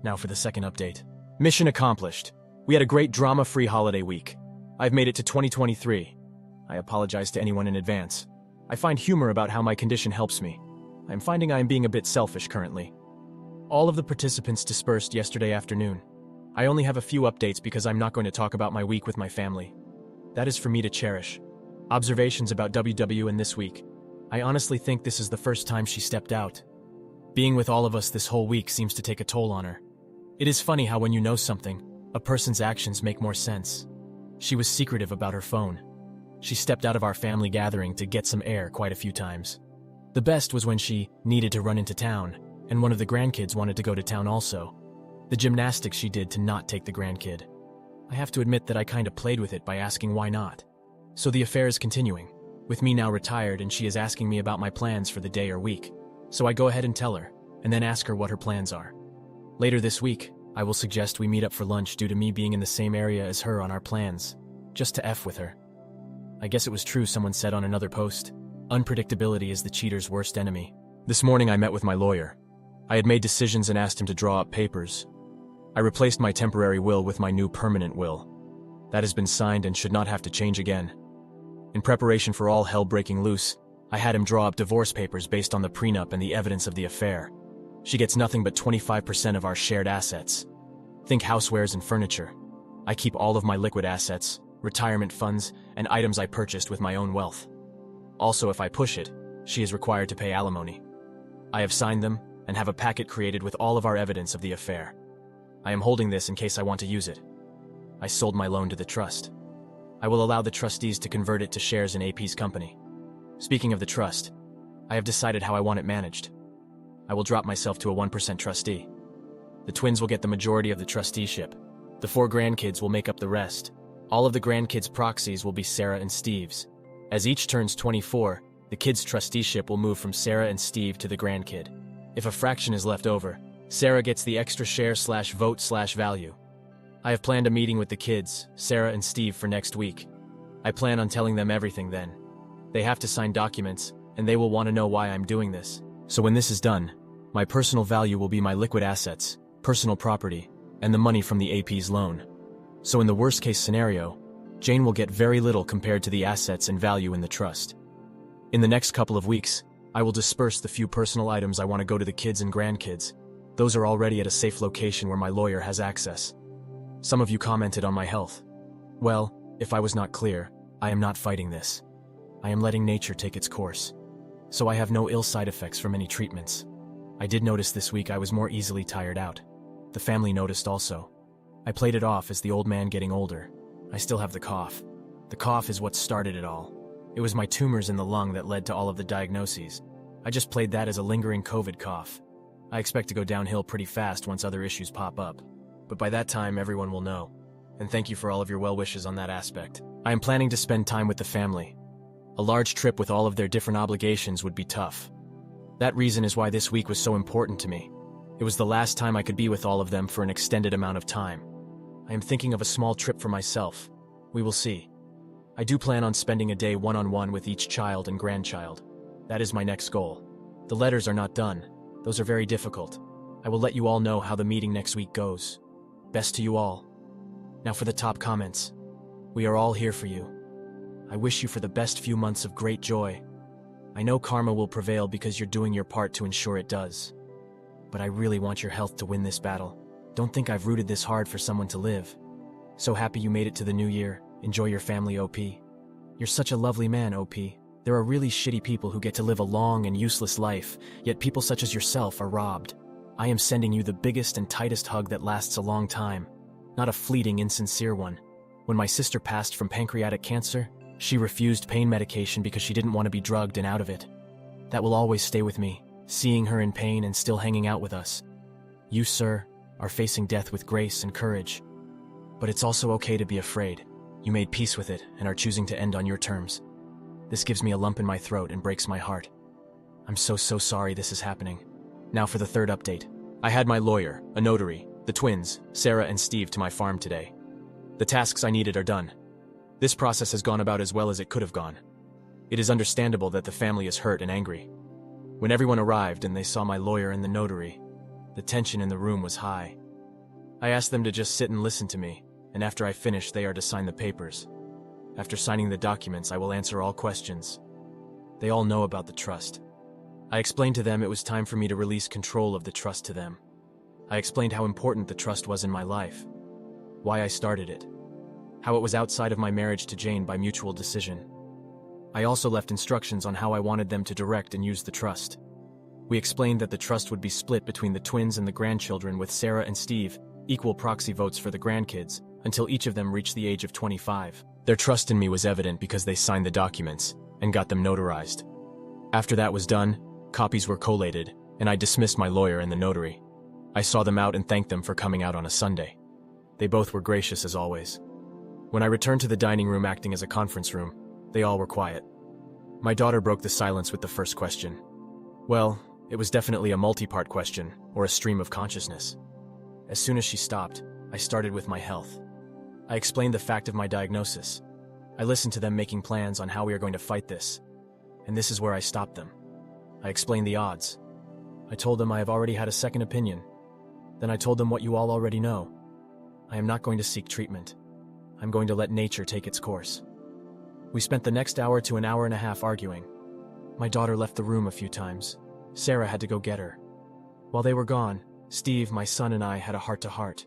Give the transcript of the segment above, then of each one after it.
Now for the second update. Mission accomplished. We had a great drama-free holiday week. I've made it to 2023. I apologize to anyone in advance. I find humor about how my condition helps me. I'm finding I am being a bit selfish currently. All of the participants dispersed yesterday afternoon. I only have a few updates because I'm not going to talk about my week with my family. That is for me to cherish. Observations about WW in this week. I honestly think this is the first time she stepped out. Being with all of us this whole week seems to take a toll on her. It is funny how when you know something, a person's actions make more sense. She was secretive about her phone. She stepped out of our family gathering to get some air quite a few times. The best was when she needed to run into town, and one of the grandkids wanted to go to town also. The gymnastics she did to not take the grandkid. I have to admit that I kinda played with it by asking why not. So the affair is continuing, with me now retired and she is asking me about my plans for the day or week. So I go ahead and tell her, and then ask her what her plans are. Later this week, I will suggest we meet up for lunch due to me being in the same area as her on our plans, just to F with her. I guess it was true someone said on another post, unpredictability is the cheater's worst enemy. This morning I met with my lawyer. I had made decisions and asked him to draw up papers. I replaced my temporary will with my new permanent will. That has been signed and should not have to change again. In preparation for all hell breaking loose, I had him draw up divorce papers based on the prenup and the evidence of the affair. She gets nothing but 25% of our shared assets. Think housewares and furniture. I keep all of my liquid assets, retirement funds, and items I purchased with my own wealth. Also, if I push it, she is required to pay alimony. I have signed them and have a packet created with all of our evidence of the affair. I am holding this in case I want to use it. I sold my loan to the trust. I will allow the trustees to convert it to shares in AP's company. Speaking of the trust, I have decided how I want it managed. I will drop myself to a 1% trustee. The twins will get the majority of the trusteeship. The 4 grandkids will make up the rest. All of the grandkids' proxies will be Sarah and Steve's. As each turns 24, the kids' trusteeship will move from Sarah and Steve to the grandkid. If a fraction is left over, Sarah gets the extra share/vote/value. I have planned a meeting with the kids, Sarah and Steve, for next week. I plan on telling them everything then. They have to sign documents, and they will want to know why I'm doing this. So when this is done, my personal value will be my liquid assets, personal property, and the money from the AP's loan. So in the worst case scenario, Jane will get very little compared to the assets and value in the trust. In the next couple of weeks, I will disperse the few personal items I want to go to the kids and grandkids. Those are already at a safe location where my lawyer has access. Some of you commented on my health. Well, if I was not clear, I am not fighting this. I am letting nature take its course. So I have no ill side effects from any treatments. I did notice this week I was more easily tired out. The family noticed also. I played it off as the old man getting older. I still have the cough. The cough is what started it all. It was my tumors in the lung that led to all of the diagnoses. I just played that as a lingering COVID cough. I expect to go downhill pretty fast once other issues pop up. But by that time, everyone will know. And thank you for all of your well wishes on that aspect. I am planning to spend time with the family. A large trip with all of their different obligations would be tough. That reason is why this week was so important to me. It was the last time I could be with all of them for an extended amount of time. I am thinking of a small trip for myself. We will see. I do plan on spending a day one-on-one with each child and grandchild. That is my next goal. The letters are not done. Those are very difficult. I will let you all know how the meeting next week goes. Best to you all. Now for the top comments. We are all here for you. I wish you for the best few months of great joy. I know karma will prevail because you're doing your part to ensure it does. But I really want your health to win this battle. Don't think I've rooted this hard for someone to live. So happy you made it to the new year. Enjoy your family, OP. You're such a lovely man, OP. There are really shitty people who get to live a long and useless life, yet people such as yourself are robbed. I am sending you the biggest and tightest hug that lasts a long time, not a fleeting, insincere one. When my sister passed from pancreatic cancer, she refused pain medication because she didn't want to be drugged and out of it. That will always stay with me, seeing her in pain and still hanging out with us. You, sir, are facing death with grace and courage. But it's also okay to be afraid. You made peace with it and are choosing to end on your terms. This gives me a lump in my throat and breaks my heart. I'm so sorry this is happening. Now for the third update. I had my lawyer, a notary, the twins, Sarah and Steve, to my farm today. The tasks I needed are done. This process has gone about as well as it could have gone. It is understandable that the family is hurt and angry. When everyone arrived and they saw my lawyer and the notary, the tension in the room was high. I asked them to just sit and listen to me, and after I finish, they are to sign the papers. After signing the documents, I will answer all questions. They all know about the trust. I explained to them it was time for me to release control of the trust to them. I explained how important the trust was in my life, why I started it, how it was outside of my marriage to Jane by mutual decision. I also left instructions on how I wanted them to direct and use the trust. We explained that the trust would be split between the twins and the grandchildren, with Sarah and Steve equal proxy votes for the grandkids until each of them reached the age of 25. Their trust in me was evident because they signed the documents and got them notarized. After that was done, copies were collated, and I dismissed my lawyer and the notary. I saw them out and thanked them for coming out on a Sunday. They both were gracious as always. When I returned to the dining room acting as a conference room, they all were quiet. My daughter broke the silence with the first question. Well, it was definitely a multi-part question, or a stream of consciousness. As soon as she stopped, I started with my health. I explained the fact of my diagnosis. I listened to them making plans on how we are going to fight this. And this is where I stopped them. I explained the odds. I told them I have already had a second opinion. Then I told them what you all already know. I am not going to seek treatment. I'm going to let nature take its course. We spent the next hour to an hour and a half arguing. My daughter left the room a few times. Sarah had to go get her. While they were gone, Steve, my son, and I had a heart-to-heart.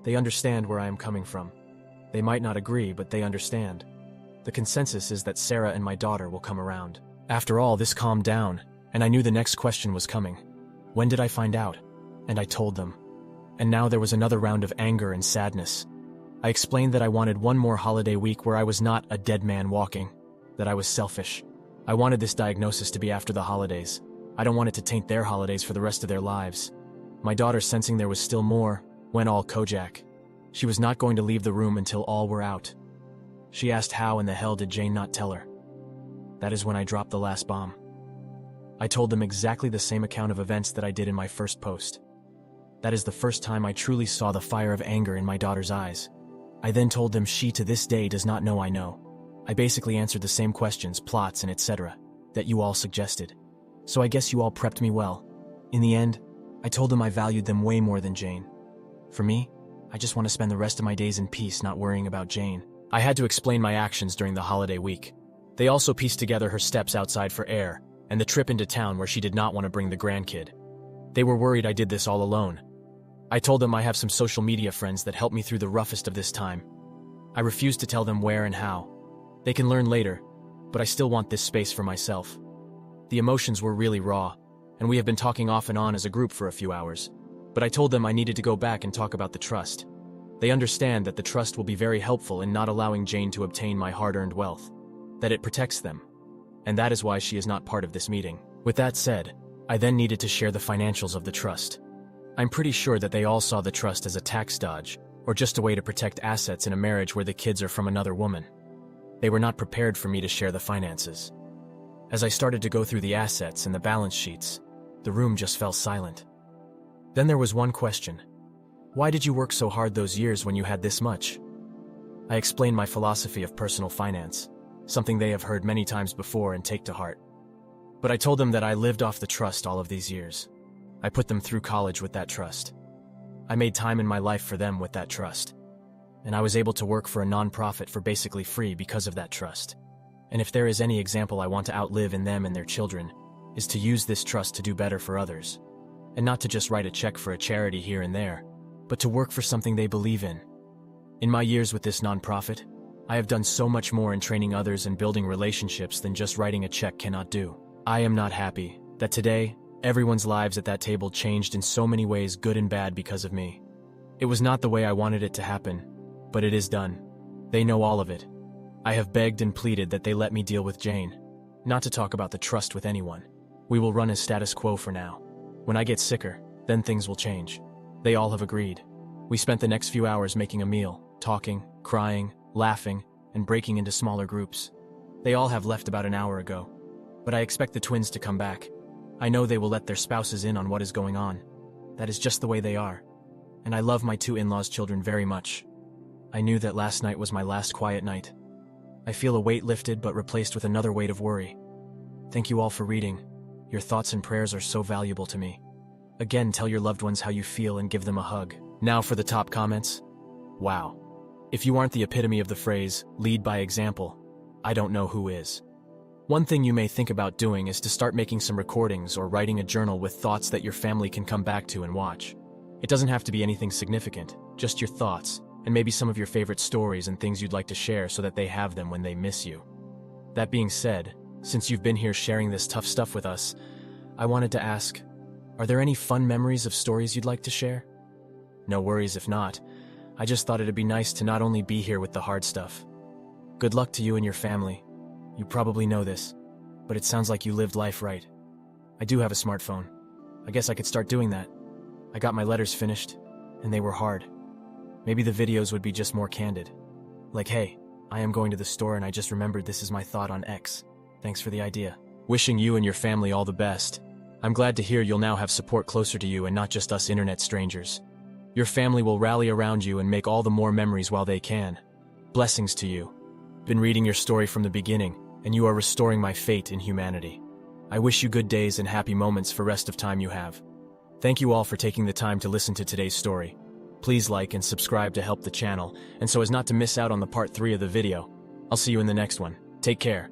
They understand where I am coming from. They might not agree, but they understand. The consensus is that Sarah and my daughter will come around. After all, this calmed down, and I knew the next question was coming. When did I find out? And I told them. And now there was another round of anger and sadness. I explained that I wanted one more holiday week where I was not a dead man walking, that I was selfish. I wanted this diagnosis to be after the holidays. I don't want it to taint their holidays for the rest of their lives. My daughter, sensing there was still more, went all Kojak. She was not going to leave the room until all were out. She asked how in the hell did Jane not tell her. That is when I dropped the last bomb. I told them exactly the same account of events that I did in my first post. That is the first time I truly saw the fire of anger in my daughter's eyes. I then told them she to this day does not know I know. I basically answered the same questions, plots, and etc. that you all suggested. So I guess you all prepped me well. In the end, I told them I valued them way more than Jane. For me, I just want to spend the rest of my days in peace not worrying about Jane. I had to explain my actions during the holiday week. They also pieced together her steps outside for air, and the trip into town where she did not want to bring the grandkid. They were worried I did this all alone. I told them I have some social media friends that helped me through the roughest of this time. I refused to tell them where and how. They can learn later, but I still want this space for myself. The emotions were really raw, and we have been talking off and on as a group for a few hours. But I told them I needed to go back and talk about the trust. They understand that the trust will be very helpful in not allowing Jane to obtain my hard-earned wealth, that it protects them, and that is why she is not part of this meeting. With that said, I then needed to share the financials of the trust. I'm pretty sure that they all saw the trust as a tax dodge, or just a way to protect assets in a marriage where the kids are from another woman. They were not prepared for me to share the finances. As I started to go through the assets and the balance sheets, the room just fell silent. Then there was one question. Why did you work so hard those years when you had this much? I explained my philosophy of personal finance, something they have heard many times before and take to heart. But I told them that I lived off the trust all of these years. I put them through college with that trust. I made time in my life for them with that trust. And I was able to work for a non-profit for basically free because of that trust. And if there is any example I want to outlive in them and their children, is to use this trust to do better for others. And not to just write a check for a charity here and there, but to work for something they believe in. In my years with this non-profit, I have done so much more in training others and building relationships than just writing a check cannot do. I am not happy that today, everyone's lives at that table changed in so many ways, good and bad, because of me. It was not the way I wanted it to happen, but it is done. They know all of it. I have begged and pleaded that they let me deal with Jane, not to talk about the trust with anyone. We will run as status quo for now. When I get sicker, then things will change. They all have agreed. We spent the next few hours making a meal, talking, crying, laughing, and breaking into smaller groups. They all have left about an hour ago, but I expect the twins to come back. I know they will let their spouses in on what is going on. That is just the way they are. And I love my two in-laws' children very much. I knew that last night was my last quiet night. I feel a weight lifted but replaced with another weight of worry. Thank you all for reading. Your thoughts and prayers are so valuable to me. Again, tell your loved ones how you feel and give them a hug. Now for the top comments. Wow. If you aren't the epitome of the phrase, lead by example, I don't know who is. One thing you may think about doing is to start making some recordings or writing a journal with thoughts that your family can come back to and watch. It doesn't have to be anything significant, just your thoughts, and maybe some of your favorite stories and things you'd like to share so that they have them when they miss you. That being said, since you've been here sharing this tough stuff with us, I wanted to ask, are there any fun memories of stories you'd like to share? No worries if not. I just thought it'd be nice to not only be here with the hard stuff. Good luck to you and your family. You probably know this, but it sounds like you lived life right. I do have a smartphone. I guess I could start doing that. I got my letters finished, and they were hard. Maybe the videos would be just more candid. Like, hey, I am going to the store and I just remembered this is my thought on X. Thanks for the idea. Wishing you and your family all the best. I'm glad to hear you'll now have support closer to you and not just us internet strangers. Your family will rally around you and make all the more memories while they can. Blessings to you. Been reading your story from the beginning, and you are restoring my faith in humanity. I wish you good days and happy moments for rest of time you have. Thank you all for taking the time to listen to today's story. Please like and subscribe to help the channel, and so as not to miss out on the part 3 of the video. I'll see you in the next one. Take care.